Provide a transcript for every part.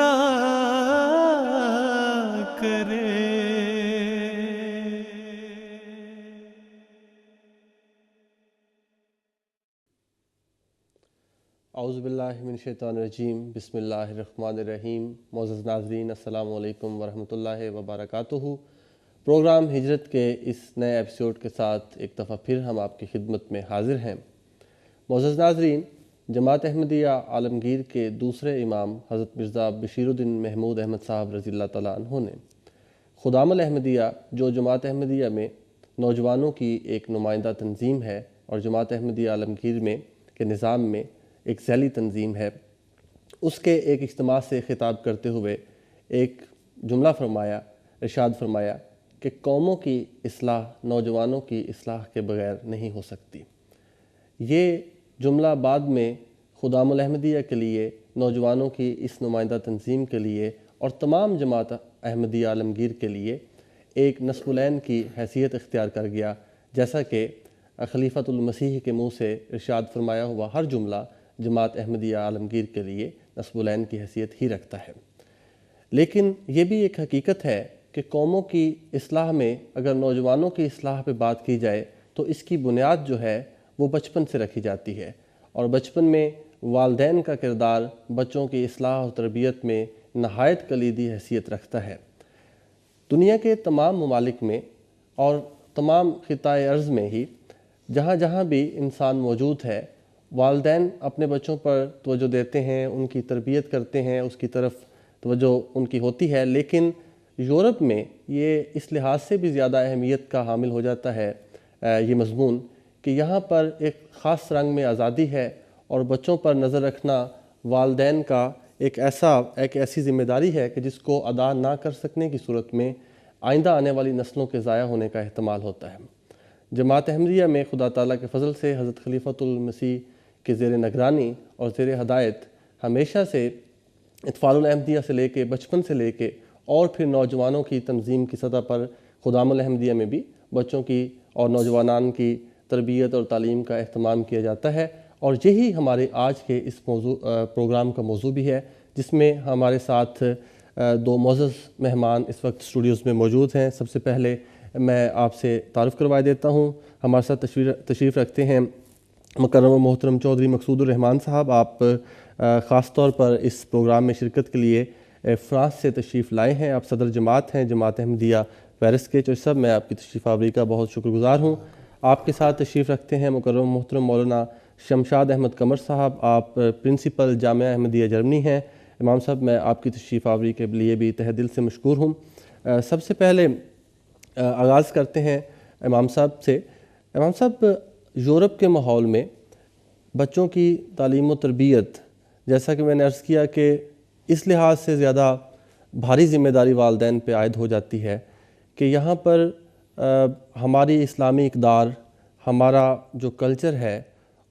برا کرے۔ اعوذ باللہ من الشیطان الرجیم، بسم اللہ الرحمن الرحیم۔ معزز ناظرین، السلام علیکم ورحمۃ اللہ وبرکاتہ۔ پروگرام ہجرت کے اس نئے ایپیسوڈ کے ساتھ ایک دفعہ پھر ہم آپ کی خدمت میں حاضر ہیں۔ معزز ناظرین، جماعت احمدیہ عالمگیر کے دوسرے امام حضرت مرزا بشیر الدین محمود احمد صاحب رضی اللہ تعالیٰ عنہ نے خدام الاحمدیہ، جو جماعت احمدیہ میں نوجوانوں کی ایک نمائندہ تنظیم ہے اور جماعت احمدیہ عالمگیر میں کے نظام میں ایک ذیلی تنظیم ہے، اس کے ایک اجتماع سے خطاب کرتے ہوئے ایک جملہ فرمایا، ارشاد فرمایا کہ قوموں کی اصلاح نوجوانوں کی اصلاح کے بغیر نہیں ہو سکتی۔ یہ جملہ بعد میں خدام الاحمدیہ کے لیے، نوجوانوں کی اس نمائندہ تنظیم کے لیے اور تمام جماعت احمدیہ عالمگیر کے لیے ایک نصب العین کی حیثیت اختیار کر گیا، جیسا کہ خلیفۃ المسیح کے منہ سے ارشاد فرمایا ہوا ہر جملہ جماعت احمدیہ عالمگیر کے لیے نصب العین کی حیثیت ہی رکھتا ہے۔ لیکن یہ بھی ایک حقیقت ہے کہ قوموں کی اصلاح میں اگر نوجوانوں کی اصلاح پہ بات کی جائے تو اس کی بنیاد جو ہے وہ بچپن سے رکھی جاتی ہے، اور بچپن میں والدین کا کردار بچوں کی اصلاح اور تربیت میں نہایت کلیدی حیثیت رکھتا ہے۔ دنیا کے تمام ممالک میں اور تمام خطۂ ارض میں ہی جہاں جہاں بھی انسان موجود ہے، والدین اپنے بچوں پر توجہ دیتے ہیں، ان کی تربیت کرتے ہیں، اس کی طرف توجہ ان کی ہوتی ہے، لیکن یورپ میں یہ اس لحاظ سے بھی زیادہ اہمیت کا حامل ہو جاتا ہے یہ مضمون کہ یہاں پر ایک خاص رنگ میں آزادی ہے، اور بچوں پر نظر رکھنا والدین کا ایک ایسی ذمہ داری ہے کہ جس کو ادا نہ کر سکنے کی صورت میں آئندہ آنے والی نسلوں کے ضائع ہونے کا احتمال ہوتا ہے۔ جماعت احمدیہ میں خدا تعالیٰ کے فضل سے حضرت خلیفۃ المسیح کے زیر نگرانی اور زیر ہدایت ہمیشہ سے اطفال الاحمدیہ سے لے کے بچپن سے لے کے اور پھر نوجوانوں کی تنظیم کی سطح پر خدام الاحمدیہ میں بھی بچوں کی اور نوجوانان کی تربیت اور تعلیم کا اہتمام کیا جاتا ہے، اور یہی ہمارے آج کے اس پروگرام کا موضوع بھی ہے، جس میں ہمارے ساتھ دو معزز مہمان اس وقت اسٹوڈیوز میں موجود ہیں۔ سب سے پہلے میں آپ سے تعارف کروائے دیتا ہوں۔ ہمارے ساتھ تشریف رکھتے ہیں مکرم و محترم چودھری مقصود الرحمان صاحب۔ آپ خاص طور پر اس پروگرام میں شرکت کے لیے فرانس سے تشریف لائے ہیں۔ آپ صدر جماعت ہیں جماعت احمدیہ پیرس کے۔ چودھری صاحب، میں آپ کی تشریف آوری کا بہت شکر گزار ہوں۔ آپ کے ساتھ تشریف رکھتے ہیں مکرم و محترم مولانا شمشاد احمد قمر صاحب۔ آپ پرنسپل جامعہ احمدیہ جرمنی ہیں۔ امام صاحب، میں آپ کی تشریف آوری کے لیے بھی تہہ دل سے مشکور ہوں۔ سب سے پہلے آغاز کرتے ہیں امام صاحب سے۔ امام صاحب، یورپ کے ماحول میں بچوں کی تعلیم و تربیت، جیسا کہ میں نے عرض کیا کہ اس لحاظ سے زیادہ بھاری ذمہ داری والدین پہ عائد ہو جاتی ہے کہ یہاں پر ہماری اسلامی اقدار، ہمارا جو کلچر ہے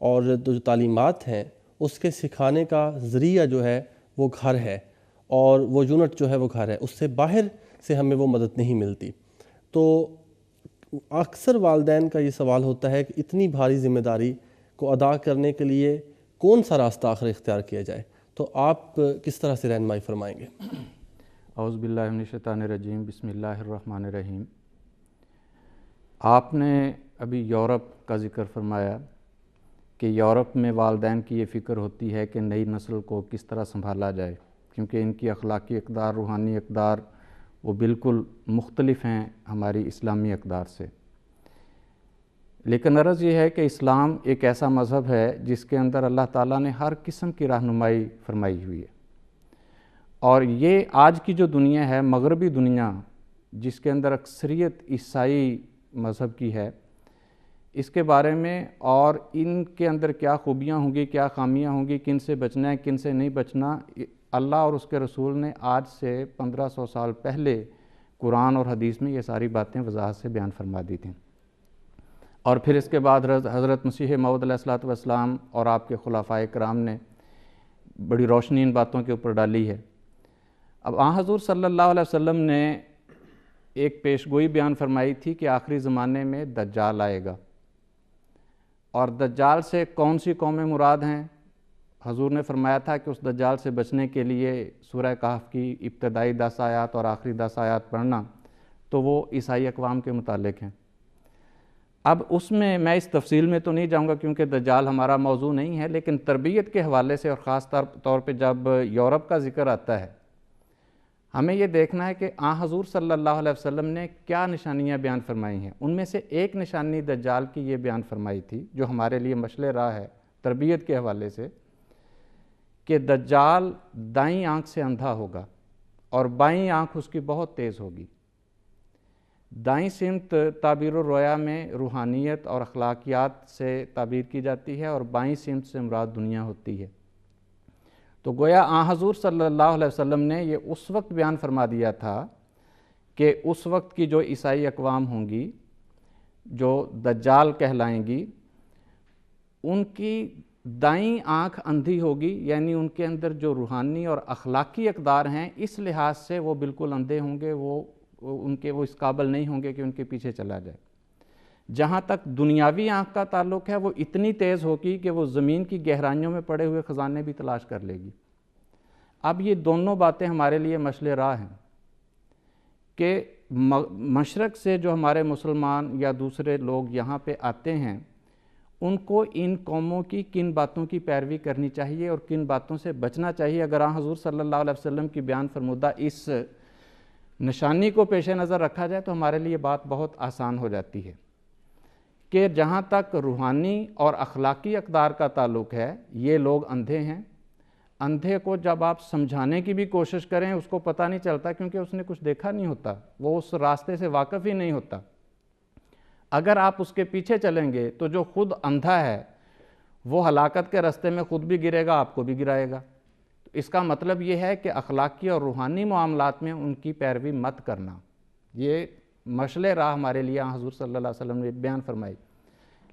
اور جو تعلیمات ہیں، اس کے سکھانے کا ذریعہ جو ہے وہ گھر ہے، اور وہ یونٹ جو ہے وہ گھر ہے، اس سے باہر سے ہمیں وہ مدد نہیں ملتی۔ تو اکثر والدین کا یہ سوال ہوتا ہے کہ اتنی بھاری ذمہ داری کو ادا کرنے کے لیے کون سا راستہ آخر اختیار کیا جائے، تو آپ کس طرح سے رہنمائی فرمائیں گے؟ اعوذ باللہ من الشیطان الرجیم، بسم اللہ الرحمن الرحیم۔ آپ نے ابھی یورپ کا ذکر فرمایا کہ یورپ میں والدین کی یہ فکر ہوتی ہے کہ نئی نسل کو کس طرح سنبھالا جائے، کیونکہ ان کی اخلاقی اقدار، روحانی اقدار وہ بالکل مختلف ہیں ہماری اسلامی اقدار سے۔ لیکن غرض یہ ہے کہ اسلام ایک ایسا مذہب ہے جس کے اندر اللہ تعالیٰ نے ہر قسم کی رہنمائی فرمائی ہوئی ہے، اور یہ آج کی جو دنیا ہے، مغربی دنیا، جس کے اندر اکثریت عیسائی مذہب کی ہے، اس کے بارے میں اور ان کے اندر کیا خوبیاں ہوں گی، کیا خامیاں ہوں گی، کن سے بچنا ہے، کن سے نہیں بچنا، اللہ اور اس کے رسول نے آج سے 1500 سال پہلے قرآن اور حدیث میں یہ ساری باتیں وضاحت سے بیان فرما دی تھیں۔ اور پھر اس کے بعد حضرت مسیح موعود علیہ الصلوۃ والسلام اور آپ کے خلفائے کرام نے بڑی روشنی ان باتوں کے اوپر ڈالی ہے۔ اب حضور صلی اللہ علیہ وسلم نے ایک پیشگوئی بیان فرمائی تھی کہ آخری زمانے میں دجال آئے گا، اور دجال سے کون سی قومیں مراد ہیں؟ حضور نے فرمایا تھا کہ اس دجال سے بچنے کے لیے سورہ کہف کی ابتدائی 10 آیات اور آخری 10 آیات پڑھنا، تو وہ عیسائی اقوام کے متعلق ہیں۔ اب اس میں میں اس تفصیل میں تو نہیں جاؤں گا کیونکہ دجال ہمارا موضوع نہیں ہے، لیکن تربیت کے حوالے سے اور خاص طور پہ جب یورپ کا ذکر آتا ہے، ہمیں یہ دیکھنا ہے کہ حضور صلی اللہ علیہ وسلم نے کیا نشانیاں بیان فرمائی ہیں۔ ان میں سے ایک نشانی دجال کی یہ بیان فرمائی تھی جو ہمارے لیے مشعل راہ ہے تربیت کے حوالے سے، کہ دجال دائیں آنکھ سے اندھا ہوگا اور بائیں آنکھ اس کی بہت تیز ہوگی۔ دائیں سمت تعبیر الرؤیا میں روحانیت اور اخلاقیات سے تعبیر کی جاتی ہے اور بائیں سمت سے مراد دنیا ہوتی ہے۔ تو گویا حضور صلی اللہ علیہ وسلم نے یہ اس وقت بیان فرما دیا تھا کہ اس وقت کی جو عیسائی اقوام ہوں گی جو دجال کہلائیں گی، ان کی دائیں آنکھ اندھی ہوگی، یعنی ان کے اندر جو روحانی اور اخلاقی اقدار ہیں اس لحاظ سے وہ بالکل اندھے ہوں گے، وہ اس قابل نہیں ہوں گے کہ ان کے پیچھے چلا جائے۔ جہاں تک دنیاوی آنکھ کا تعلق ہے وہ اتنی تیز ہوگی کہ وہ زمین کی گہرائیوں میں پڑے ہوئے خزانے بھی تلاش کر لے گی۔ اب یہ دونوں باتیں ہمارے لیے مشعل راہ ہیں کہ مشرق سے جو ہمارے مسلمان یا دوسرے لوگ یہاں پہ آتے ہیں، ان کو ان قوموں کی کن باتوں کی پیروی کرنی چاہیے اور کن باتوں سے بچنا چاہیے۔ اگر حضور صلی اللہ علیہ وسلم کی بیان فرمودہ اس نشانی کو پیش نظر رکھا جائے تو ہمارے لیے بات بہت آسان ہو جاتی ہے کہ جہاں تک روحانی اور اخلاقی اقدار کا تعلق ہے یہ لوگ اندھے ہیں۔ اندھے کو جب آپ سمجھانے کی بھی کوشش کریں اس کو پتہ نہیں چلتا کیونکہ اس نے کچھ دیکھا نہیں ہوتا، وہ اس راستے سے واقف ہی نہیں ہوتا۔ اگر آپ اس کے پیچھے چلیں گے تو جو خود اندھا ہے وہ ہلاکت کے راستے میں خود بھی گرے گا، آپ کو بھی گرائے گا۔ اس کا مطلب یہ ہے کہ اخلاقی اور روحانی معاملات میں ان کی پیروی مت کرنا۔ یہ مشعل راہ ہمارے لیے حضور صلی اللہ علیہ وسلم نے بیان فرمائی،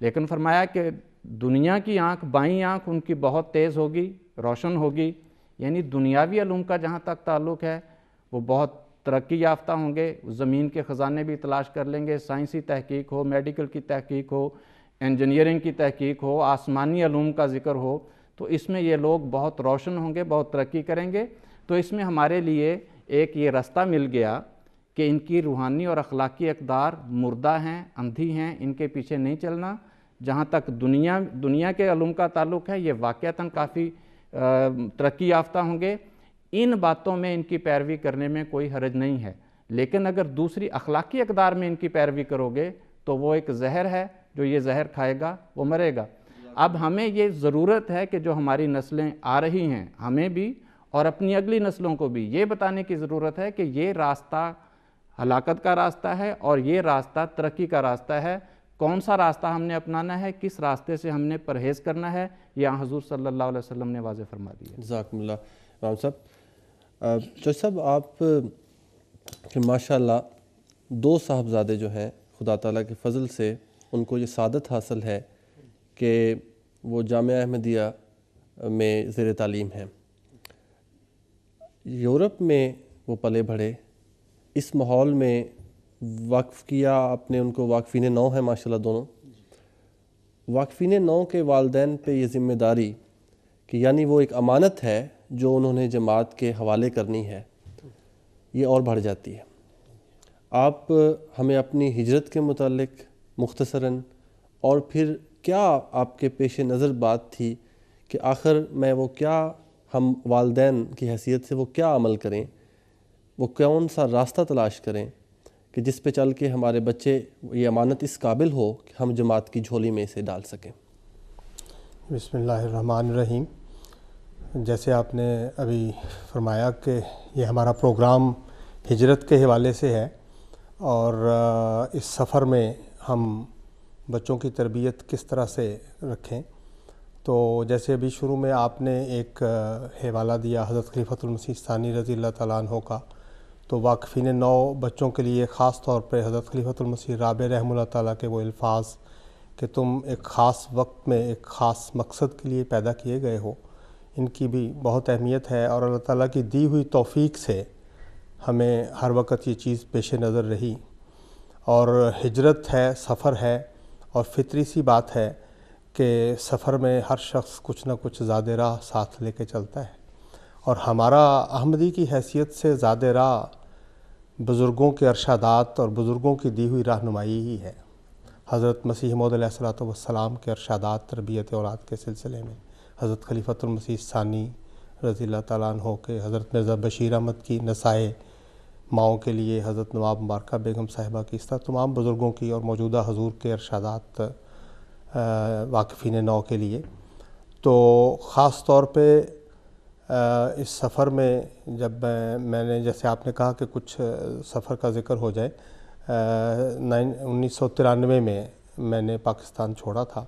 لیکن فرمایا کہ دنیا کی آنکھ، بائیں آنکھ ان کی بہت تیز ہوگی، روشن ہوگی، یعنی دنیاوی علوم کا جہاں تک تعلق ہے وہ بہت ترقی یافتہ ہوں گے، زمین کے خزانے بھی تلاش کر لیں گے، سائنسی تحقیق ہو، میڈیکل کی تحقیق ہو، انجینئرنگ کی تحقیق ہو، آسمانی علوم کا ذکر ہو، تو اس میں یہ لوگ بہت روشن ہوں گے، بہت ترقی کریں گے۔ تو اس میں ہمارے لیے ایک یہ رستہ مل گیا کہ ان کی روحانی اور اخلاقی اقدار مردہ ہیں، اندھی ہیں، ان کے پیچھے نہیں چلنا۔ جہاں تک دنیا کے علوم کا تعلق ہے یہ واقعتاً کافی ترقی یافتہ ہوں گے، ان باتوں میں ان کی پیروی کرنے میں کوئی حرج نہیں ہے، لیکن اگر دوسری اخلاقی اقدار میں ان کی پیروی کرو گے تو وہ ایک زہر ہے، جو یہ زہر کھائے گا وہ مرے گا۔ اب ہمیں یہ ضرورت ہے کہ جو ہماری نسلیں آ رہی ہیں ہمیں بھی اور اپنی اگلی نسلوں کو بھی یہ بتانے کی ضرورت ہے کہ یہ راستہ ہلاکت کا راستہ ہے اور یہ راستہ ترقی کا راستہ ہے۔ کون سا راستہ ہم نے اپنانا ہے، کس راستے سے ہم نے پرہیز کرنا ہے، یہ حضور صلی اللہ علیہ وسلم نے واضح فرما دیا۔ جزاکم اللہ امام صاحب۔ چوہدری صاحب، آپ ماشاءاللہ 2 صاحبزادے جو ہیں خدا تعالیٰ کے فضل سے ان کو یہ سعادت حاصل ہے کہ وہ جامعہ احمدیہ میں زیر تعلیم ہیں۔ یورپ میں وہ پلے بڑھے، اس ماحول میں وقف کیا آپ نے ان کو۔ واقفین نو ہیں ماشاءاللہ دونوں۔ واقفین نو کے والدین پہ یہ ذمہ داری کہ یعنی وہ ایک امانت ہے جو انہوں نے جماعت کے حوالے کرنی ہے، یہ اور بڑھ جاتی ہے۔ آپ ہمیں اپنی ہجرت کے متعلق مختصراً اور پھر کیا آپ کے پیش نظر بات تھی کہ آخر میں وہ کیا ہم والدین کی حیثیت سے وہ کیا عمل کریں، وہ کون سا راستہ تلاش کریں کہ جس پہ چل کے ہمارے بچے یہ امانت اس قابل ہو کہ ہم جماعت کی جھولی میں اسے ڈال سکیں۔ بسم اللہ الرحمن الرحیم۔ جیسے آپ نے ابھی فرمایا کہ یہ ہمارا پروگرام ہجرت کے حوالے سے ہے اور اس سفر میں ہم بچوں کی تربیت کس طرح سے رکھیں، تو جیسے ابھی شروع میں آپ نے ایک حوالہ دیا حضرت خلیفۃ المسیح ثانی رضی اللہ تعالیٰ عنہ کا، تو واقفین نو بچوں کے لیے خاص طور پہ حضرت خلیفۃ المسیح رابع رحمہ اللہ تعالیٰ کے وہ الفاظ کہ تم ایک خاص وقت میں ایک خاص مقصد کے لیے پیدا کیے گئے ہو، ان کی بھی بہت اہمیت ہے، اور اللہ تعالیٰ کی دی ہوئی توفیق سے ہمیں ہر وقت یہ چیز پیش نظر رہی۔ اور ہجرت ہے، سفر ہے، اور فطری سی بات ہے کہ سفر میں ہر شخص کچھ نہ کچھ زاد راہ ساتھ لے کے چلتا ہے، اور ہمارا احمدی کی حیثیت سے زاد راہ بزرگوں کے ارشادات اور بزرگوں کی دی ہوئی رہنمائی ہی ہے۔ حضرت مسیح موعود علیہ الصلوۃ والسلام کے ارشادات تربیت اولاد کے سلسلے میں، حضرت خلیفۃ المسیح ثانی رضی اللہ تعالیٰ عنہ کے، حضرت مرزا بشیر احمد کی نسائے ماؤں کے لیے، حضرت نواب مبارکہ بیگم صاحبہ کی، اس طرح تمام بزرگوں کی اور موجودہ حضور کے ارشادات واقفین نو کے لیے۔ تو خاص طور پہ اس سفر میں جب میں نے، جیسے آپ نے کہا کہ کچھ سفر کا ذکر ہو جائے، 1993 میں نے پاکستان چھوڑا تھا،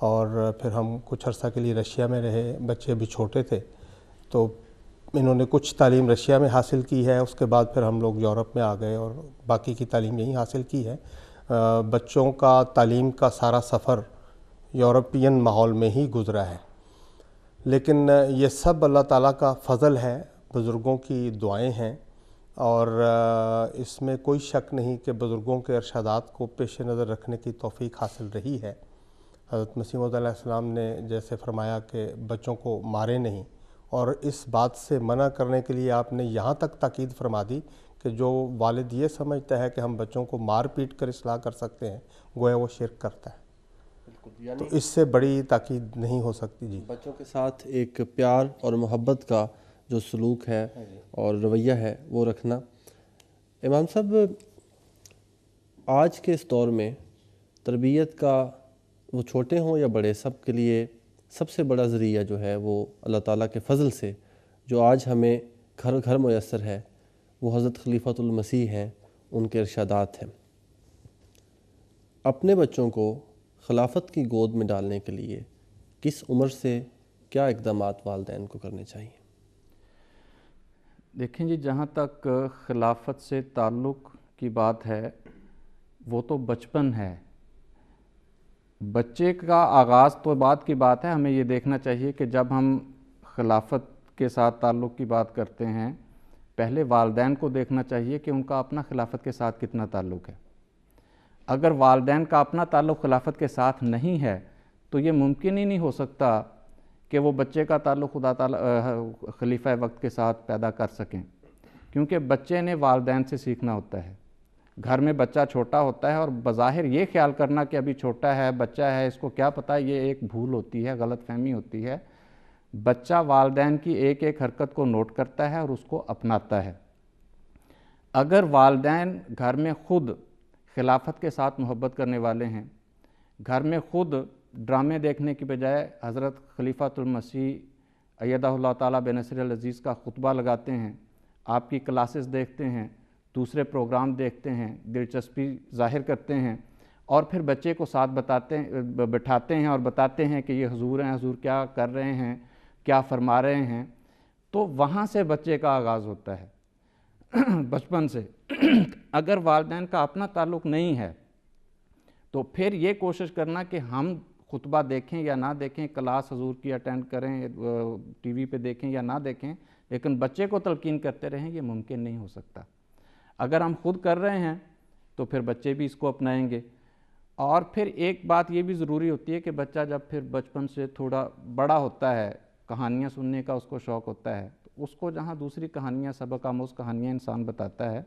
اور پھر ہم کچھ عرصہ کے لیے رشیا میں رہے۔ بچے بھی چھوٹے تھے، تو انہوں نے کچھ تعلیم رشیا میں حاصل کی ہے، اس کے بعد پھر ہم لوگ یورپ میں آ گئے اور باقی کی تعلیم یہیں حاصل کی ہے۔ بچوں کا تعلیم کا سارا سفر یورپین ماحول میں ہی گزرا ہے، لیکن یہ سب اللہ تعالیٰ کا فضل ہے، بزرگوں کی دعائیں ہیں، اور اس میں کوئی شک نہیں کہ بزرگوں کے ارشادات کو پیش نظر رکھنے کی توفیق حاصل رہی ہے۔ حضرت مسیح موعود علیہ السلام نے جیسے فرمایا کہ بچوں کو مارے نہیں، اور اس بات سے منع کرنے کے لیے آپ نے یہاں تک تاکید فرما دی کہ جو والد یہ سمجھتا ہے کہ ہم بچوں کو مار پیٹ کر اصلاح کر سکتے ہیں، گویا وہ شرک کرتا ہے۔ تو اس سے بڑی تاکید نہیں ہو سکتی۔ جی، بچوں کے ساتھ ایک پیار اور محبت کا جو سلوک ہے اور رویہ ہے وہ رکھنا۔ امام صاحب، آج کے اس دور میں تربیت کا، وہ چھوٹے ہوں یا بڑے، سب کے لیے سب سے بڑا ذریعہ جو ہے وہ اللہ تعالیٰ کے فضل سے جو آج ہمیں گھر گھر میسر ہے، وہ حضرت خلیفۃ المسیح ہیں، ان کے ارشادات ہیں۔ اپنے بچوں کو خلافت کی گود میں ڈالنے کے لیے کس عمر سے کیا اقدامات والدین کو کرنے چاہیے؟ دیکھیں جی، جہاں تک خلافت سے تعلق کی بات ہے، وہ تو بچپن ہے۔ بچے کا آغاز تو بات کی بات ہے، ہمیں یہ دیکھنا چاہیے کہ جب ہم خلافت کے ساتھ تعلق کی بات کرتے ہیں، پہلے والدین کو دیکھنا چاہیے کہ ان کا اپنا خلافت کے ساتھ کتنا تعلق ہے۔ اگر والدین کا اپنا تعلق خلافت کے ساتھ نہیں ہے تو یہ ممکن ہی نہیں ہو سکتا کہ وہ بچے کا تعلق خدا تعالیٰ خلیفہ وقت کے ساتھ پیدا کر سکیں، کیونکہ بچے نے والدین سے سیکھنا ہوتا ہے۔ گھر میں بچہ چھوٹا ہوتا ہے اور بظاہر یہ خیال کرنا کہ ابھی چھوٹا ہے، بچہ ہے، اس کو کیا پتہ، یہ ایک بھول ہوتی ہے، غلط فہمی ہوتی ہے۔ بچہ والدین کی ایک ایک حرکت کو نوٹ کرتا ہے اور اس کو اپناتا ہے۔ اگر والدین گھر میں خود خلافت کے ساتھ محبت کرنے والے ہیں، گھر میں خود ڈرامے دیکھنے کی بجائے حضرت خلیفۃ المسیح ایدہ اللہ تعالیٰ بنصر العزیز کا خطبہ لگاتے ہیں، آپ کی کلاسز دیکھتے ہیں، دوسرے پروگرام دیکھتے ہیں، دلچسپی ظاہر کرتے ہیں، اور پھر بچے کو ساتھ بٹھاتے ہیں اور بتاتے ہیں کہ یہ حضور ہیں، حضور کیا کر رہے ہیں، کیا فرما رہے ہیں، تو وہاں سے بچے کا آغاز ہوتا ہے، بچپن سے۔ اگر والدین کا اپنا تعلق نہیں ہے تو پھر یہ کوشش کرنا کہ ہم خطبہ دیکھیں یا نہ دیکھیں، کلاس حضور کی اٹینڈ کریں، ٹی وی پہ دیکھیں یا نہ دیکھیں، لیکن بچے کو تلقین کرتے رہیں، یہ ممکن نہیں ہو سکتا۔ اگر ہم خود کر رہے ہیں تو پھر بچے بھی اس کو اپنائیں گے۔ اور پھر ایک بات یہ بھی ضروری ہوتی ہے کہ بچہ جب پھر بچپن سے تھوڑا بڑا ہوتا ہے، کہانیاں سننے کا اس کو شوق ہوتا ہے، تو اس کو جہاں دوسری کہانیاں، سبق آموز کہانیاں انسان بتاتا ہے،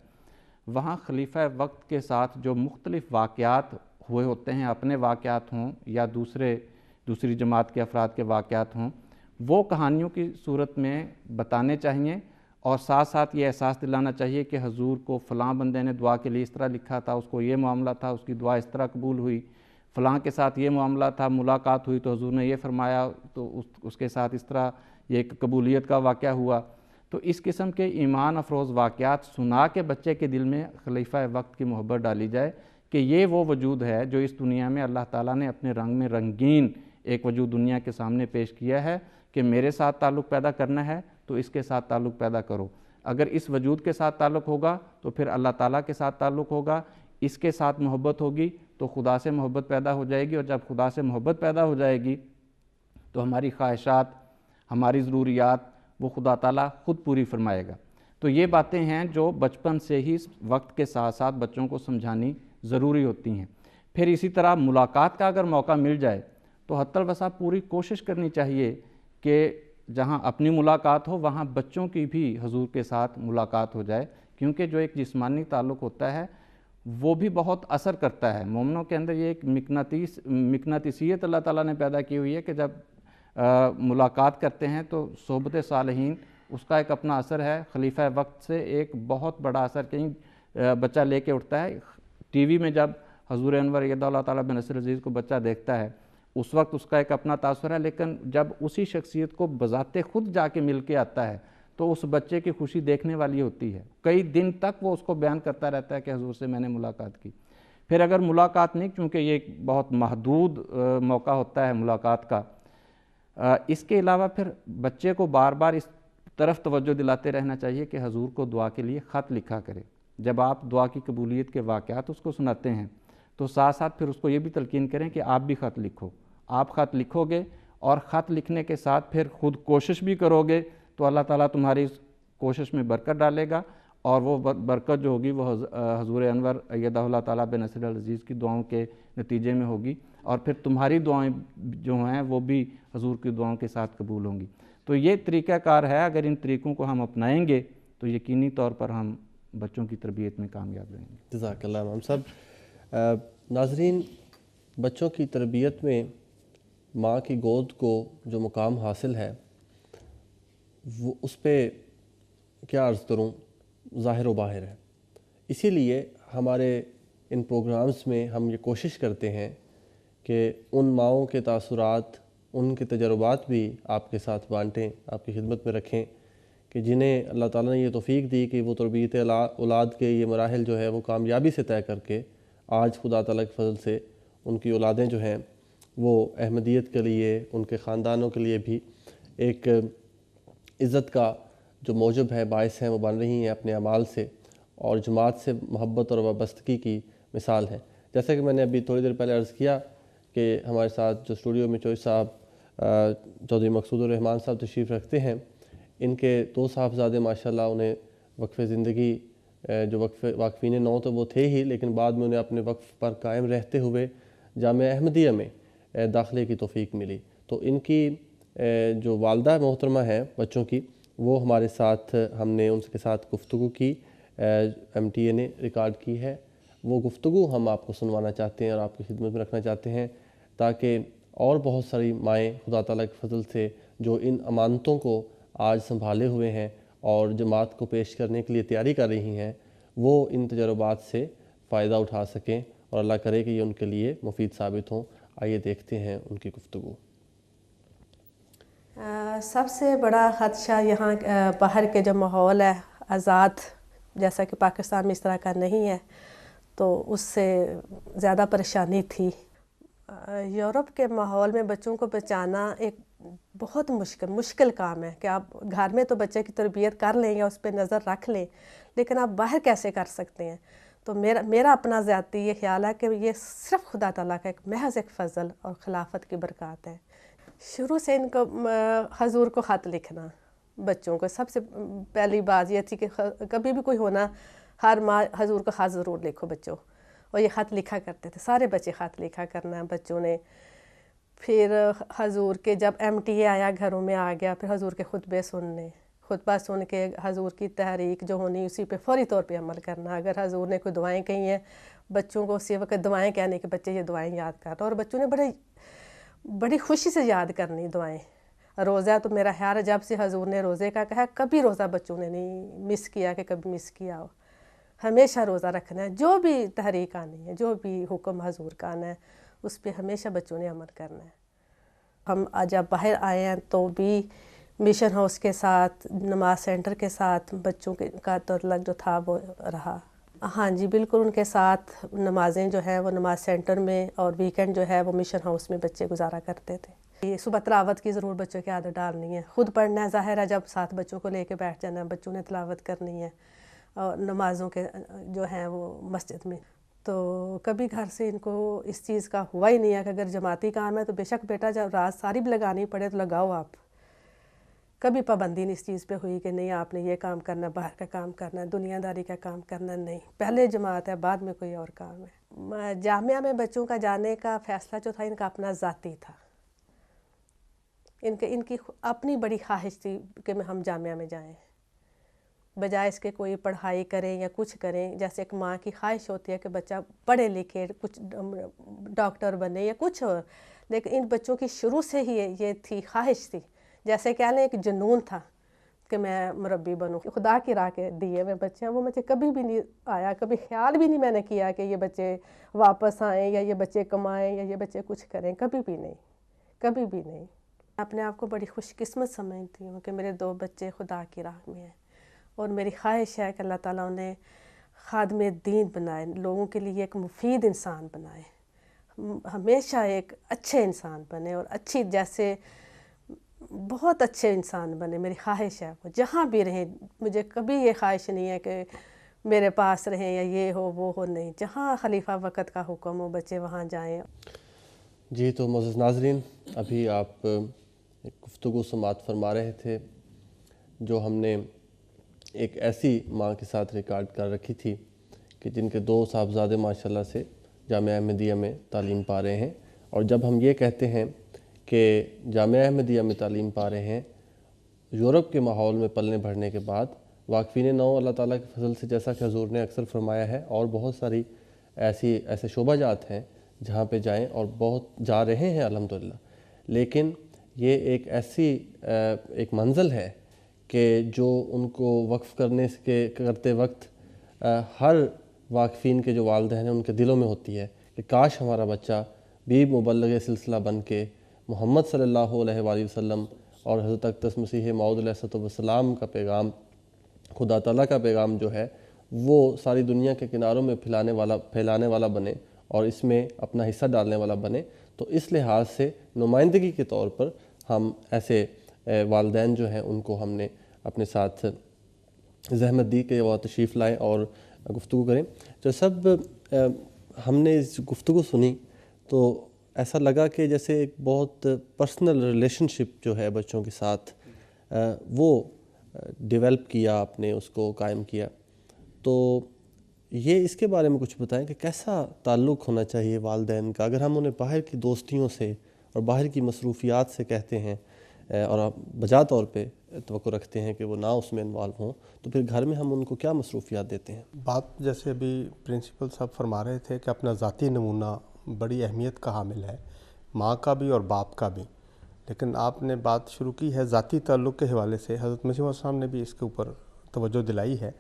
وہاں خلیفہ وقت کے ساتھ جو مختلف واقعات ہوئے ہوتے ہیں، اپنے واقعات ہوں یا دوسری جماعت کے افراد کے واقعات ہوں، وہ کہانیوں کی صورت میں بتانے چاہیے، اور ساتھ ساتھ یہ احساس دلانا چاہیے کہ حضور کو فلاں بندے نے دعا کے لیے اس طرح لکھا تھا، اس کو یہ معاملہ تھا، اس کی دعا اس طرح قبول ہوئی، فلاں کے ساتھ یہ معاملہ تھا، ملاقات ہوئی تو حضور نے یہ فرمایا، تو اس کے ساتھ اس طرح یہ ایک قبولیت کا واقعہ ہوا۔ تو اس قسم کے ایمان افروز واقعات سنا کے بچے کے دل میں خلیفہ وقت کی محبت ڈالی جائے کہ یہ وہ وجود ہے جو اس دنیا میں اللہ تعالیٰ نے اپنے رنگ میں رنگین ایک وجود دنیا کے سامنے پیش کیا ہے کہ میرے ساتھ تعلق پیدا کرنا ہے تو اس کے ساتھ تعلق پیدا کرو۔ اگر اس وجود کے ساتھ تعلق ہوگا تو پھر اللہ تعالیٰ کے ساتھ تعلق ہوگا، اس کے ساتھ محبت ہوگی تو خدا سے محبت پیدا ہو جائے گی، اور جب خدا سے محبت پیدا ہو جائے گی تو ہماری خواہشات، ہماری ضروریات وہ خدا تعالیٰ خود پوری فرمائے گا۔ تو یہ باتیں ہیں جو بچپن سے ہی وقت کے ساتھ ساتھ بچوں کو سمجھانی ضروری ہوتی ہیں۔ پھر اسی طرح ملاقات کا اگر موقع مل جائے تو حتی الوسع پوری کوشش کرنی چاہیے کہ جہاں اپنی ملاقات ہو وہاں بچوں کی بھی حضور کے ساتھ ملاقات ہو جائے، کیونکہ جو ایک جسمانی تعلق ہوتا ہے وہ بھی بہت اثر کرتا ہے۔ مومنوں کے اندر یہ ایک مقناطیسیت اللہ تعالیٰ نے پیدا کی ہوئی ہے کہ جب ملاقات کرتے ہیں تو صحبت صالحین اس کا ایک اپنا اثر ہے۔ خلیفہ وقت سے ایک بہت بڑا اثر کہیں بچہ لے کے اٹھتا ہے، ٹی وی میں جب حضور انور ایدہ اللہ تعالیٰ بن نصر عزیز کو بچہ دیکھتا ہے اس وقت اس کا ایک اپنا تاثر ہے، لیکن جب اسی شخصیت کو بذات خود جا کے مل کے آتا ہے تو اس بچے کی خوشی دیکھنے والی ہوتی ہے۔ کئی دن تک وہ اس کو بیان کرتا رہتا ہے کہ حضور سے میں نے ملاقات کی۔ پھر اگر ملاقات نہیں، چونکہ یہ ایک بہت محدود موقع ہوتا ہے ملاقات کا، اس کے علاوہ پھر بچے کو بار بار اس طرف توجہ دلاتے رہنا چاہیے کہ حضور کو دعا کے لیے خط لکھا کرے۔ جب آپ دعا کی قبولیت کے واقعات اس کو سناتے ہیں تو ساتھ ساتھ پھر اس کو یہ بھی تلقین کریں کہ آپ بھی خط لکھو۔ آپ خط لکھو گے اور خط لکھنے کے ساتھ پھر خود کوشش بھی کرو گے تو اللہ تعالیٰ تمہاری اس کوشش میں برکت ڈالے گا، اور وہ برکت جو ہوگی وہ حضور انور ایدہ اللہ تعالیٰ بن نصر العزیز کی دعاؤں کے نتیجے میں ہوگی، اور پھر تمہاری دعائیں جو ہیں وہ بھی حضور کی دعاؤں کے ساتھ قبول ہوں گی۔ تو یہ طریقہ کار ہے، اگر ان طریقوں کو ہم اپنائیں گے تو یقینی طور پر ہم بچوں کی تربیت میں کامیاب رہیں گے۔ جزاک اللہ امام صاحب۔ ناظرین، بچوں کی تربیت میں ماں کی گود کو جو مقام حاصل ہے وہ اس پہ کیا عرض کروں، ظاہر و باہر ہے۔ اسی لیے ہمارے ان پروگرامز میں ہم یہ کوشش کرتے ہیں کہ ان ماؤں کے تاثرات، ان کے تجربات بھی آپ کے ساتھ بانٹیں، آپ کی خدمت میں رکھیں، کہ جنہیں اللہ تعالیٰ نے یہ توفیق دی کہ وہ تربیت اولاد کے یہ مراحل جو ہے وہ کامیابی سے طے کر کے آج خدا تعالیٰ کے فضل سے ان کی اولادیں جو ہیں وہ احمدیت کے لیے، ان کے خاندانوں کے لیے بھی ایک عزت کا جو موجب ہے، باعث ہیں، وہ بن رہی ہیں اپنے اعمال سے، اور جماعت سے محبت اور وابستگی کی مثال ہیں۔ جیسا کہ میں نے ابھی تھوڑی دیر پہلے عرض کیا کہ ہمارے ساتھ جو اسٹوڈیو میں چوہدری صاحب چودھری مقصود الرحمان صاحب تشریف رکھتے ہیں، ان کے 2 صاحبزادے ماشاءاللہ، انہیں وقف زندگی جو واقفین نو تو وہ تھے ہی، لیکن بعد میں انہیں اپنے وقف پر قائم رہتے ہوئے جامعہ احمدیہ میں داخلے کی توفیق ملی۔ تو ان کی جو والدہ محترمہ ہیں بچوں کی، وہ ہمارے ساتھ، ہم نے ان کے ساتھ گفتگو کی، MTA نے ریکارڈ کی ہے، وہ گفتگو ہم آپ کو سنوانا چاہتے ہیں اور آپ کی خدمت میں رکھنا چاہتے ہیں، تاکہ اور بہت ساری مائیں خدا تعالیٰ کے فضل سے جو ان امانتوں کو آج سنبھالے ہوئے ہیں اور جماعت کو پیش کرنے کے لیے تیاری کر رہی ہیں، وہ ان تجربات سے فائدہ اٹھا سکیں، اور اللہ کرے کہ یہ ان کے لیے مفید ثابت ہوں۔ آئیے دیکھتے ہیں ان کی گفتگو۔ سب سے بڑا خدشہ یہاں باہر کے جو ماحول ہے آزاد، جیسا کہ پاکستان میں اس طرح کا نہیں ہے، تو اس سے زیادہ پریشانی تھی۔ یورپ کے ماحول میں بچوں کو بچانا ایک بہت مشکل کام ہے کہ آپ گھر میں تو بچے کی تربیت کر لیں یا اس پہ نظر رکھ لیں، لیکن آپ باہر کیسے کر سکتے ہیں؟ تو میرا اپنا ذاتی یہ خیال ہے کہ یہ صرف خدا تعالیٰ کا ایک محض ایک فضل اور خلافت کی برکات ہے۔ شروع سے ان کو حضور کو خط لکھنا، بچوں کو سب سے پہلی بات یہ تھی کہ کبھی بھی کوئی ہونا، ہر ماں حضور کو خط ضرور لکھو بچوں، اور یہ خط لکھا کرتے تھے، سارے بچے خط لکھا کرنا بچوں نے۔ پھر حضور کے جب MTA آیا، گھروں میں آ گیا، پھر حضور کے خطبہ سن کے حضور کی تحریک جو ہونی اسی پہ فوری طور پہ عمل کرنا۔ اگر حضور نے کوئی دعائیں کہی ہیں بچوں کو اسی وقت دعائیں کہنے کہ بچے یہ دعائیں یاد کرنا، اور بچوں نے بڑی خوشی سے یاد کرنی دعائیں۔ روزہ تو میرا خیال ہے جب سے حضور نے روزے کا کہا، کبھی روزہ بچوں نے نہیں مس کیا کہ کبھی مس کیا ہو، ہمیشہ روزہ رکھنا ہے۔ جو بھی تحریک آنی ہے، جو بھی حکم حضور کا آنا ہے، اس پہ ہمیشہ بچوں نے عمل کرنا ہے۔ ہم جب باہر آئے ہیں تو بھی مشن ہاؤس کے ساتھ، نماز سینٹر کے ساتھ بچوں کا تعلق جو تھا وہ رہا۔ ہاں جی بالکل، ان کے ساتھ نمازیں جو ہیں وہ نماز سینٹر میں، اور ویکنڈ جو ہے وہ مشن ہاؤس میں بچے گزارا کرتے تھے۔ یہ صبح تلاوت کی ضرور بچوں کی عادت ڈالنی ہے، خود پڑھنا ہے، ظاہر ہے جب ساتھ بچوں کو لے کے بیٹھ جانا ہے، بچوں نے تلاوت کرنی ہے، اور نمازوں کے جو ہیں وہ مسجد میں۔ تو کبھی گھر سے ان کو اس چیز کا ہوا ہی نہیں ہے کہ اگر جماعتی کام ہے تو بے شک بیٹا جب رات ساری بھی لگانی پڑے تو لگاؤ آپ، کبھی پابندی نہیں اس چیز پہ ہوئی کہ نہیں آپ نے یہ کام کرنا، باہر کا کام کرنا، دنیا داری کا کام کرنا، نہیں، پہلے جماعت ہے بعد میں کوئی اور کام ہے۔ جامعہ میں بچوں کا جانے کا فیصلہ جو تھا ان کا اپنا ذاتی تھا، ان کی اپنی بڑی خواہش تھی کہ ہم جامعہ میں جائیں، بجائے اس کے کوئی پڑھائی کریں یا کچھ کریں، جیسے ایک ماں کی خواہش ہوتی ہے کہ بچہ پڑھے لکھے، کچھ ڈاکٹر بنے یا کچھ ہو، لیکن ان بچوں کی شروع سے ہی یہ تھی، خواہش تھی، جیسے کہہ لیں ایک جنون تھا کہ میں مربی بنوں۔ خدا کی راہ کے دیے ہوئے بچے ہیں، وہ مجھے کبھی بھی نہیں آیا، کبھی خیال بھی نہیں میں نے کیا کہ یہ بچے واپس آئیں یا یہ بچے کمائیں یا یہ بچے کچھ کریں، کبھی بھی نہیں، کبھی بھی نہیں۔ اپنے آپ کو بڑی خوش قسمت سمجھتی ہوں کہ میرے 2 بچے خدا کی راہ میں ہیں، اور میری خواہش ہے کہ اللہ تعالیٰ انہیں خادم دین بنائے، لوگوں کے لیے ایک مفید انسان بنائے، ہمیشہ ایک اچھے انسان بنے، اور اچھی جیسے بہت اچھے انسان بنے، میری خواہش ہے وہ جہاں بھی رہیں۔ مجھے کبھی یہ خواہش نہیں ہے کہ میرے پاس رہیں یا یہ ہو وہ ہو، نہیں، جہاں خلیفہ وقت کا حکم ہو بچے وہاں جائیں۔ جی، تو معزز ناظرین، ابھی آپ ایک گفتگو سماعت فرما رہے تھے جو ہم نے ایک ایسی ماں کے ساتھ ریکارڈ کر رکھی تھی کہ جن کے 2 صاحبزادے ماشاءاللہ سے جامعہ احمدیہ میں تعلیم پا رہے ہیں، اور جب ہم یہ کہتے ہیں کہ جامعہ احمدیہ میں تعلیم پا رہے ہیں یورپ کے ماحول میں پلنے بڑھنے کے بعد، واقفین نو اللہ تعالیٰ کے فضل سے، جیسا کہ حضور نے اکثر فرمایا ہے، اور بہت ساری ایسے شعبہ جات ہیں جہاں پہ جائیں، اور بہت جا رہے ہیں الحمدللہ، لیکن یہ ایک ایسی ایک منزل ہے کہ جو ان کو وقف کرتے وقت ہر واقفین کے جو والدین ہیں ان کے دلوں میں ہوتی ہے کہ کاش ہمارا بچہ بھی مبلغ سلسلہ بن کے محمد صلی اللہ علیہ وآلہ وسلم اور حضرت اقدس مسیح موعود علیہ السلام کا پیغام، خدا تعالیٰ کا پیغام جو ہے وہ ساری دنیا کے کناروں میں پھیلانے والا بنے، اور اس میں اپنا حصہ ڈالنے والا بنے۔ تو اس لحاظ سے نمائندگی کے طور پر ہم ایسے والدین جو ہیں ان کو ہم نے اپنے ساتھ زحمت دی کہ وہ تشریف لائیں اور گفتگو کریں۔ جو سب ہم نے اس گفتگو سنی تو ایسا لگا کہ جیسے ایک بہت پرسنل ریلیشن شپ جو ہے بچوں کے ساتھ وہ ڈیولپ کیا، آپ نے اس کو قائم کیا۔ تو یہ اس کے بارے میں کچھ بتائیں کہ کیسا تعلق ہونا چاہیے والدین کا، اگر ہم انہیں باہر کی دوستیوں سے اور باہر کی مصروفیات سے کہتے ہیں اور بجا طور پہ توقع رکھتے ہیں کہ وہ نہ اس میں انوالو ہوں، تو پھر گھر میں ہم ان کو کیا مصروفیات دیتے ہیں؟ بات جیسے ابھی پرنسپل صاحب فرما رہے تھے کہ اپنا ذاتی نمونہ بڑی اہمیت کا حامل ہے، ماں کا بھی اور باپ کا بھی، لیکن آپ نے بات شروع کی ہے ذاتی تعلق کے حوالے سے، حضرت مسیح موعود صاحب نے بھی اس کے اوپر توجہ دلائی ہے،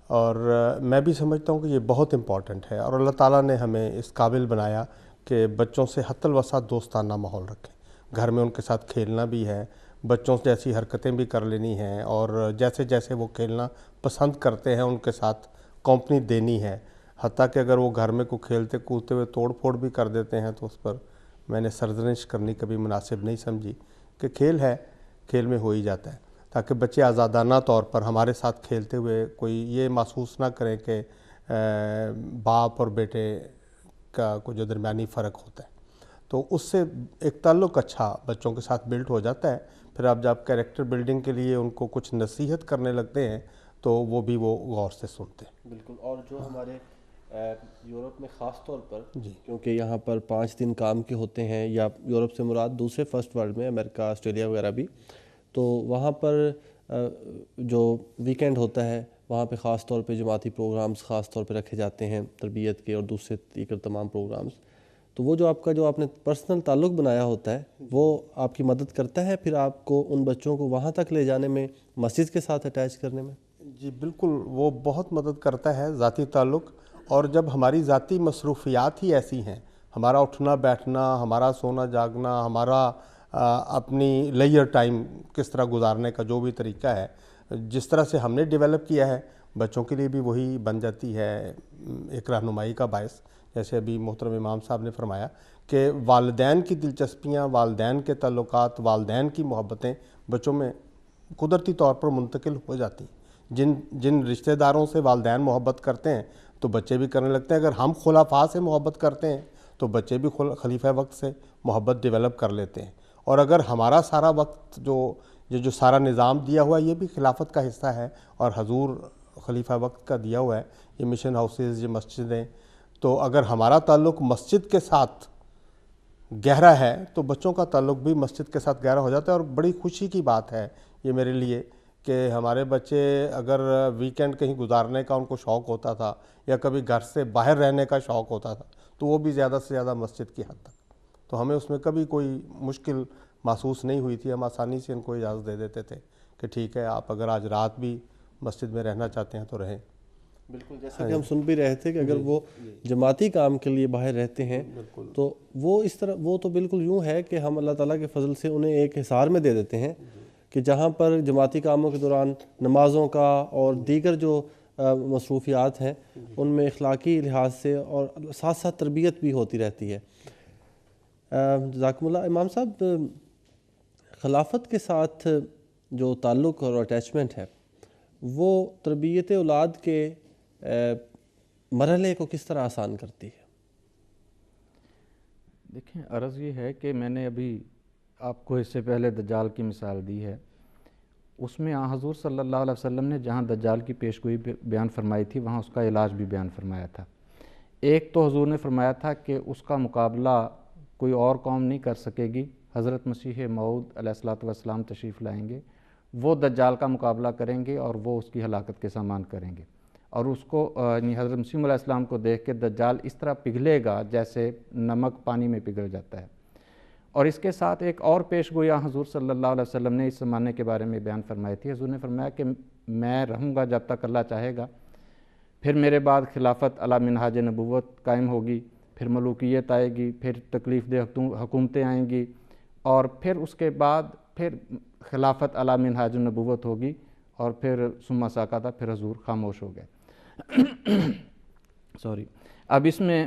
اور میں بھی سمجھتا ہوں کہ یہ بہت امپورٹنٹ ہے، اور اللہ تعالیٰ نے ہمیں اس قابل بنایا کہ بچوں سے حتی الوسع دوستانہ ماحول رکھیں، گھر میں ان کے ساتھ کھیلنا بھی ہے، بچوں جیسی حرکتیں بھی کر لینی ہیں، اور جیسے جیسے وہ کھیلنا پسند کرتے ہیں ان کے ساتھ کمپنی دینی ہے، حتیٰ کہ اگر وہ گھر میں کوئی کھیلتے کودتے ہوئے توڑ پھوڑ بھی کر دیتے ہیں تو اس پر میں نے سرزنش کرنی کبھی مناسب نہیں سمجھی، کہ کھیل ہے، کھیل میں ہو ہی جاتا ہے، تاکہ بچے آزادانہ طور پر ہمارے ساتھ کھیلتے ہوئے کوئی یہ محسوس نہ کریں کہ باپ اور بیٹے کا کوئی جو درمیانی فرق ہوتا ہے، تو اس سے ایک تعلق اچھا بچوں کے ساتھ بلڈ ہو جاتا ہے۔ پھر آپ جب کیریکٹر بلڈنگ کے لیے ان کو کچھ نصیحت کرنے لگتے ہیں تو وہ بھی وہ غور سے سنتے ہیں۔ بالکل، اور جو ہمارے یورپ میں خاص طور پر کیونکہ یہاں پر 5 دن کام کے ہوتے ہیں، یا یورپ سے مراد دوسرے فرسٹ ورلڈ میں امریکہ، آسٹریلیا وغیرہ بھی، تو وہاں پر جو ویکینڈ ہوتا ہے وہاں پہ خاص طور پہ جماعتی پروگرامز خاص طور پہ رکھے جاتے ہیں، تربیت کے اور دوسرے دیگر تمام پروگرامز، تو وہ جو آپ نے پرسنل تعلق بنایا ہوتا ہے وہ آپ کی مدد کرتا ہے پھر آپ کو ان بچوں کو وہاں تک لے جانے میں، مسجد کے ساتھ اٹیچ کرنے میں؟ جی بالکل، وہ بہت مدد کرتا ہے ذاتی تعلق، اور جب ہماری ذاتی مصروفیات ہی ایسی ہیں، ہمارا اٹھنا بیٹھنا، ہمارا سونا جاگنا، ہمارا اپنی لیجر ٹائم کس طرح گزارنے کا جو بھی طریقہ ہے، جس طرح سے ہم نے ڈیولپ کیا ہے، بچوں کے لیے بھی وہی بن جاتی ہے ایک رہنمائی کا باعث۔ جیسے ابھی محترم امام صاحب نے فرمایا کہ والدین کی دلچسپیاں، والدین کے تعلقات، والدین کی محبتیں بچوں میں قدرتی طور پر منتقل ہو جاتی ہیں۔ جن رشتہ داروں سے والدین محبت کرتے ہیں تو بچے بھی کرنے لگتے ہیں، اگر ہم خلفاء سے محبت کرتے ہیں تو بچے بھی خلیفہ وقت سے محبت ڈیولپ کر لیتے ہیں، اور اگر ہمارا سارا وقت جو سارا نظام دیا ہوا ہے یہ بھی خلافت کا حصہ ہے، اور حضور خلیفہ وقت کا دیا ہوا ہے، یہ مشن ہاؤسز، یہ مسجدیں، تو اگر ہمارا تعلق مسجد کے ساتھ گہرا ہے تو بچوں کا تعلق بھی مسجد کے ساتھ گہرا ہو جاتا ہے. اور بڑی خوشی کی بات ہے یہ میرے لیے کہ ہمارے بچے اگر ویکینڈ کہیں گزارنے کا ان کو شوق ہوتا تھا یا کبھی گھر سے باہر رہنے کا شوق ہوتا تھا تو وہ بھی زیادہ سے زیادہ مسجد کی حد تک. تو ہمیں اس میں کبھی کوئی مشکل محسوس نہیں ہوئی تھی. ہم آسانی سے ان کو اجازت دے دیتے تھے کہ ٹھیک ہے آپ اگر آج رات بھی مسجد میں رہنا چاہتے ہیں تو رہیں. بالکل جیسا کہ ہم سن بھی رہے تھے کہ اگر وہ جماعتی کام کے لیے باہر رہتے ہیں تو وہ اس طرح وہ تو بالکل یوں ہے کہ ہم اللہ تعالیٰ کے فضل سے انہیں ایک حصار میں دے دیتے ہیں کہ جہاں پر جماعتی کاموں کے دوران نمازوں کا اور دیگر جو مصروفیات ہیں ان میں اخلاقی لحاظ سے اور ساتھ ساتھ تربیت بھی ہوتی رہتی ہے. جزاکم اللہ. امام صاحب خلافت کے ساتھ جو تعلق اور اٹیچمنٹ ہے وہ تربیت اولاد کے مرحلے کو کس طرح آسان کرتی ہے؟ دیکھیں عرض یہ ہے کہ میں نے ابھی آپ کو اس سے پہلے دجال کی مثال دی ہے. اس میں حضور صلی اللہ علیہ وسلم نے جہاں دجال کی پیشگوئی بیان فرمائی تھی وہاں اس کا علاج بھی بیان فرمایا تھا. ایک تو حضور نے فرمایا تھا کہ اس کا مقابلہ کوئی اور قوم نہیں کر سکے گی. حضرت مسیح موعود علیہ الصلوۃ والسلام تشریف لائیں گے, وہ دجال کا مقابلہ کریں گے اور وہ اس کی ہلاکت کے سامان کریں گے. اور اس کو یعنی حضرت مسیح علیہ السلام کو دیکھ کے دجال اس طرح پگھلے گا جیسے نمک پانی میں پگھل جاتا ہے. اور اس کے ساتھ ایک اور پیش گوئی حضور صلی اللہ علیہ وسلم نے اس زمانے کے بارے میں بیان فرمائی تھی. حضور نے فرمایا کہ میں رہوں گا جب تک اللہ چاہے گا, پھر میرے بعد خلافت علی منہاج نبوت قائم ہوگی, پھر ملوکیت آئے گی, پھر تکلیف دہ حکومتیں آئیں گی, اور پھر اس کے بعد پھر خلافت علی منہاج نبوت ہوگی, اور پھر ثم سکت, پھر حضور خاموش ہو گئے. اب اس میں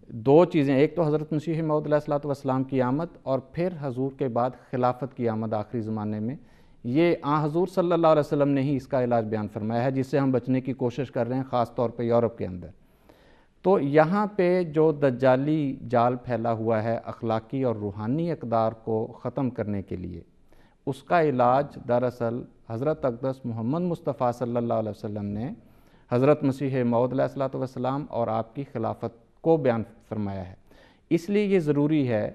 دو چیزیں, ایک تو حضرت مسیح موعود علیہ الصلوۃ والسلام کی آمد اور پھر حضور کے بعد خلافت کی آمد آخری زمانے میں. یہ حضور صلی اللہ علیہ وسلم نے ہی اس کا علاج بیان فرمایا ہے جس سے ہم بچنے کی کوشش کر رہے ہیں, خاص طور پہ یورپ کے اندر. تو یہاں پہ جو دجالی جال پھیلا ہوا ہے اخلاقی اور روحانی اقدار کو ختم کرنے کے لیے, اس کا علاج دراصل حضرت اقدس محمد مصطفیٰ صلی اللہ علیہ وسلم نے حضرت مسیح موعود علیہ الصلوۃ والسلام اور آپ کی خلافت کو بیان فرمایا ہے. اس لیے یہ ضروری ہے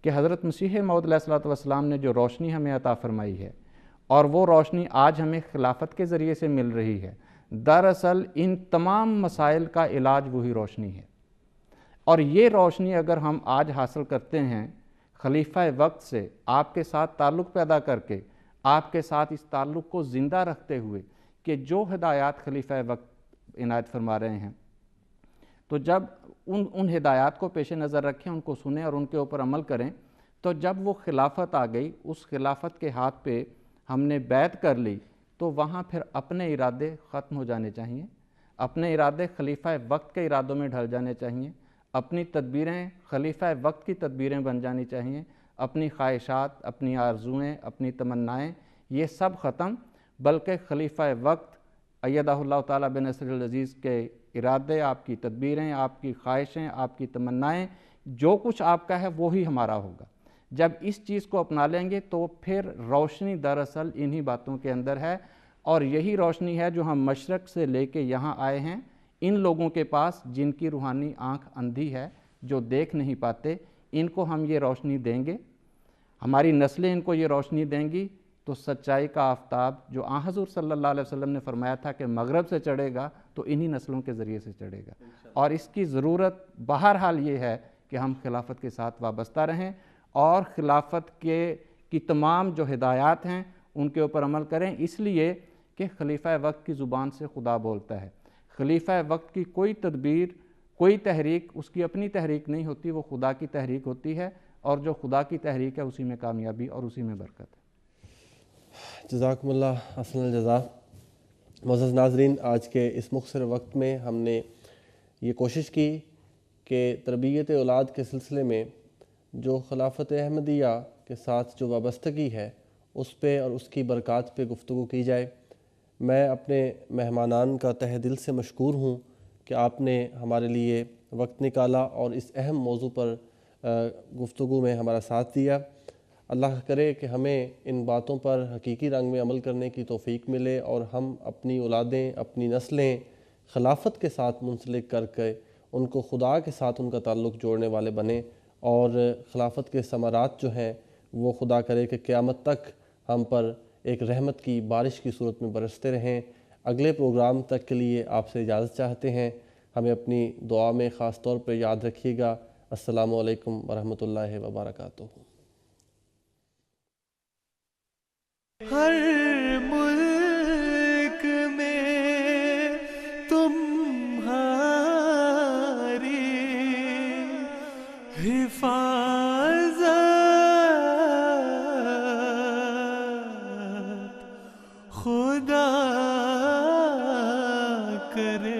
کہ حضرت مسیح موعود علیہ الصلوۃ والسلام نے جو روشنی ہمیں عطا فرمائی ہے اور وہ روشنی آج ہمیں خلافت کے ذریعے سے مل رہی ہے, دراصل ان تمام مسائل کا علاج وہی روشنی ہے. اور یہ روشنی اگر ہم آج حاصل کرتے ہیں خلیفہ وقت سے آپ کے ساتھ تعلق پیدا کر کے, آپ کے ساتھ اس تعلق کو زندہ رکھتے ہوئے کہ جو ہدایات خلیفہ وقت عنایت فرما رہے ہیں, تو جب ان ہدایات کو پیش نظر رکھیں, ان کو سنیں اور ان کے اوپر عمل کریں, تو جب وہ خلافت آ گئی, اس خلافت کے ہاتھ پہ ہم نے بیعت کر لی, تو وہاں پھر اپنے ارادے ختم ہو جانے چاہیے, اپنے ارادے خلیفہ وقت کے ارادوں میں ڈھل جانے چاہیے, اپنی تدبیریں خلیفہ وقت کی تدبیریں بن جانی چاہیے, اپنی خواہشات, اپنی آرزوئیں, اپنی تمنائیں, یہ سب ختم, بلکہ خلیفہ وقت ایدہ اللہ تعالیٰ بنصر العزیز کے ارادے, آپ کی تدبیریں, آپ کی خواہشیں, آپ کی تمنائیں, جو کچھ آپ کا ہے وہی ہمارا ہوگا. جب اس چیز کو اپنا لیں گے تو پھر روشنی دراصل انہی باتوں کے اندر ہے, اور یہی روشنی ہے جو ہم مشرق سے لے کے یہاں آئے ہیں ان لوگوں کے پاس جن کی روحانی آنکھ اندھی ہے, جو دیکھ نہیں پاتے. ان کو ہم یہ روشنی دیں گے, ہماری نسلیں ان کو یہ روشنی دیں گی, تو سچائی کا آفتاب جو حضور صلی اللہ علیہ وسلم نے فرمایا تھا کہ مغرب سے چڑھے گا تو انہی نسلوں کے ذریعے سے چڑھے گا. اور اس کی ضرورت بہرحال یہ ہے کہ ہم خلافت کے ساتھ وابستہ رہیں اور خلافت کی تمام جو ہدایات ہیں ان کے اوپر عمل کریں, اس لیے کہ خلیفہ وقت کی زبان سے خدا بولتا ہے. خلیفہ وقت کی کوئی تدبیر, کوئی تحریک اس کی اپنی تحریک نہیں ہوتی, وہ خدا کی تحریک ہوتی ہے, اور جو خدا کی تحریک ہے اسی میں کامیابی اور اسی میں برکت ہے. جزاکم اللہ احسن الجزا. معزز ناظرین, آج کے اس مختصر وقت میں ہم نے یہ کوشش کی کہ تربیت اولاد کے سلسلے میں جو خلافت احمدیہ کے ساتھ جو وابستگی ہے اس پہ اور اس کی برکات پہ گفتگو کی جائے. میں اپنے مہمانان کا تہ دل سے مشکور ہوں کہ آپ نے ہمارے لیے وقت نکالا اور اس اہم موضوع پر گفتگو میں ہمارا ساتھ دیا. اللہ کرے کہ ہمیں ان باتوں پر حقیقی رنگ میں عمل کرنے کی توفیق ملے اور ہم اپنی اولادیں, اپنی نسلیں خلافت کے ساتھ منسلک کر کے ان کو خدا کے ساتھ ان کا تعلق جوڑنے والے بنیں, اور خلافت کے ثمرات جو ہیں وہ خدا کرے کہ قیامت تک ہم پر ایک رحمت کی بارش کی صورت میں برستے رہیں۔ اگلے پروگرام تک کے لیے آپ سے اجازت چاہتے ہیں، ہمیں اپنی دعا میں خاص طور پہ یاد رکھیے گا۔ السلام علیکم ورحمۃ اللہ وبرکاتہ۔ ہر ملک میں تمہاری حفاظت خدا کرے۔